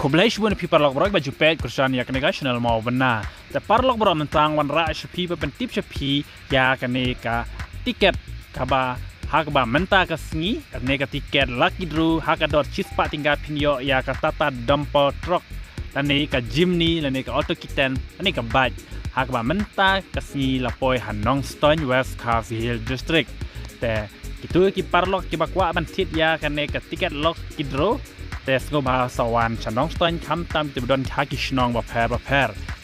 Kublaish pun pi parlok berok baju pet kursan ya kene national mau benar. Te parlok berok mentang wan ra shpi pen tip shpi ya kene ka tiket kaba hakba menta ka sngi kene ka tiket lucky draw hakador chispa tinggal pinyo ya ka tata dumper truck lani ka jimny lani ka auto kitten lani ka bike hakba menta ka sngi lapoi han Nongstoin West Hill district. Te itu ki parlok ki bakwa ban tit ya kene ka tiket lucky drawแต่สกบาสวรรค์ฉันน้องสตอนคำตามติดดอนฮากิชนองบ่แพ้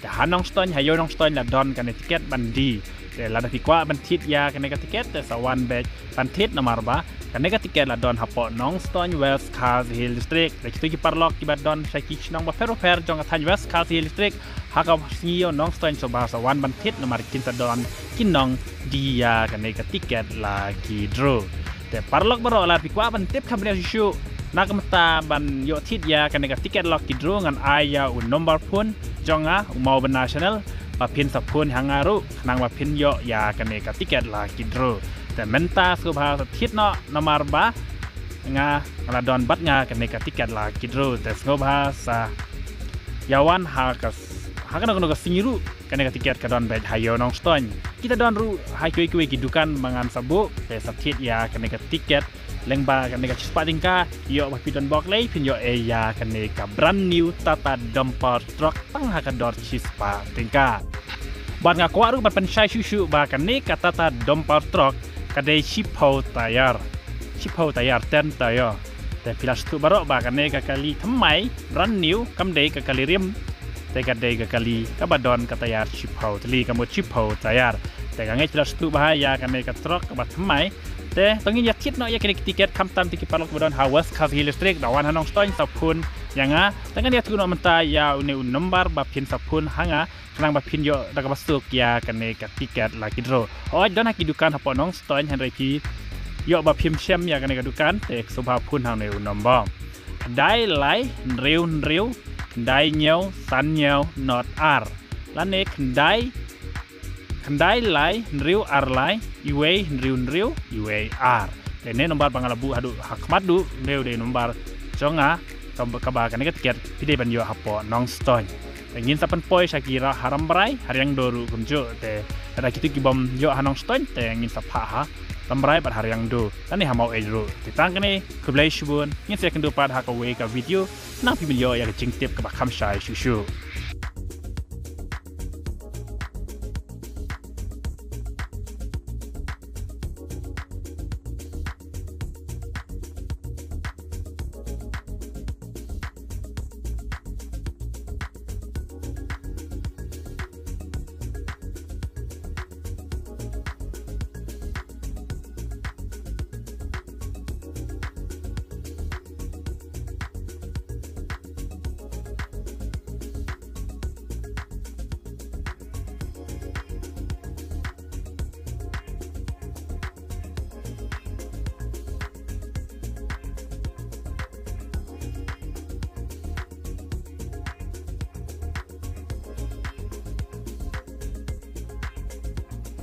แต่หาน้องสตอนหายโยน้องสตอนละดอนกันในติเกตบันดีแต่ละพิกว่าบันทิดยากันในติเกตแต่สวรรค์เบกบันทิดนมาร์บะกันในติเกตละดอนฮับปอน้องสตอนเวสคาร์ฮิลดิสตริกแต่คิดว่าปาร์ล็อกที่บัดดอนใช้กิชนองบ่แพ้จงกระทั่งเวสคาร์ฮิลดิสตริกหากเอาซีโอน้องสตอนสบาสวรรค์บันทิดนมาร์กินตะดอนกินน้องดียากันในติเกตละกีดรูแต่ปาร์ล็อกบารอละพิกว่าบันทิดคำเรียกชิวนักมตาบันโยทิดยากันในติเกตล็อกกิดรูงันอายาอุ่นนมบาร์พุนจงอ่ะอุมาเป็นนาชั่นแนลปะพินสับพุนหางารุนางปะพินโยยากันในติเกตล็อกกิดรูแต่เมนตาสุภาพทิดเนาะนมาร์บะงาลาดอนบัดงากันในติเกตล็อกกิดรูแต่สุภาพยาวันหากันนกสิงรูกันในติเกตกระดอนแบบไฮโยน้องสตอนkitaดอนรูไฮคุยกิดูกันบางงานสับบุแต่สับทิดยากันในติเกตlengba kan nega cepat tingkah yo pidon bok lei pin yo eya kan nega brand new tata dumper truck tang hakador cispa tingkah ban nga kwah ru ban pensai susu ba kan nega tata dumper truck kadai chipau tayar ten tayo te pilas tu barok ba kan nega kali thamai brand new kamdei ka kali rim te kadai ka kali kabadon ka tayar chipau tli kamut chipau tayar te ka ngai pilas tu bahaya kan nega truck ba thamaiแต่ตรงนี้อยากคิดเนาะอยากกินติเกตคำตามติเกตปาร์ลอกบดอนฮาวเวสคาฟิลสตริกดาวันฮานองสตอยสับพุนอย่างงั้นแต่ก็เนี่ยทุกนมันตายาวในอุ่นน้ำบาร์แบบพินสับพุนหางะพลังแบบพินเยอะดักบัสตุกยากันในกับติเกตลากิโดโอ้ยดอนฮักกิดูการทับปอน้องสตอยเห็นไรพีเยอะแบบพิมเชื่อมยากันในกับดูการแต่สุภาพพุนทางในอุ่นน้ำบอมได้ไหลเร็วได้เหนียวสันเหนียวนอดอาร์และเนกได้คันได้ไหลริ้วอาร์ไหลยูเอริ้วยูเออาร์แต่เน้นนมบาร์บางระบุหาดูหักมัดดูเร็วเดนนมบาร์จงอ่ะกบากันนี่ก็เกิดพิธีบรรยายฮับปอน้องสตอยแต่ยินสับปนปอยชากีราฮารัมไบรฮาริยังโดรุกุนโจแต่ada kita kibam yo hanong ston te ngin sapa ha tambrai pada hari yang do tani ha mau ejro titang kene kublai shubun ngin se kendu pad ha ka we ka video na pi video ya jing tip ka ba kham shai shushu